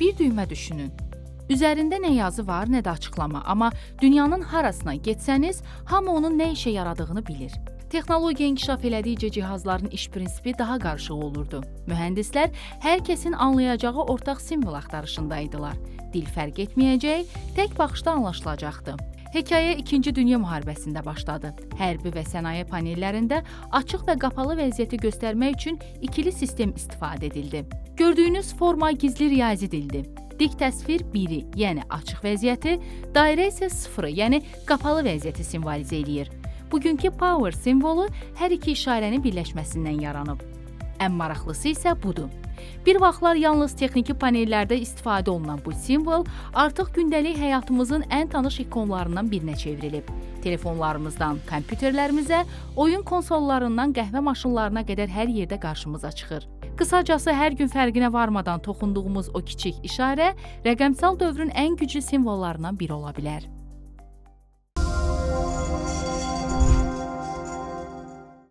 Bir düymə düşünün. Üzərində nə yazı var, nə də açıqlama, amma dünyanın harasına getsəniz, hamı onun nə işə yaradığını bilir. Texnologiya inkişaf elədikcə cihazların iş prinsipi daha qarışıq olurdu. Mühəndislər hər kəsin anlayacağı ortaq simvol axtarışındaydılar. Dil fərq etməyəcək, tək baxışda anlaşılacaqdı. Hekayə 2-ci Dünya müharibəsində başladı. Hərbi və sənaye panellərində açıq və qapalı vəziyyəti göstərmək üçün ikili sistem istifadə edildi. Gördüyünüz forma gizli riyazi dildir. Dik təsvir 1-i, yəni açıq vəziyyəti, dairə isə 0-ı, yəni qapalı vəziyyəti simvolizə eləyir. Bugünkü power simvolu hər iki işarənin birləşməsindən yaranıb. Ən maraqlısı isə budur. Bir vaxtlar yalnız texniki panellərdə istifadə olunan bu simvol artıq gündəlik həyatımızın ən tanış ikonlarından birinə çevrilib. Telefonlarımızdan kompüterlərimizə, oyun konsollarından qəhvə maşınlarına qədər hər yerdə qarşımıza çıxır. Qısacası hər gün fərqinə varmadan toxunduğumuz o kiçik işarə rəqəmsal dövrün ən güclü simvollarından biri ola bilər.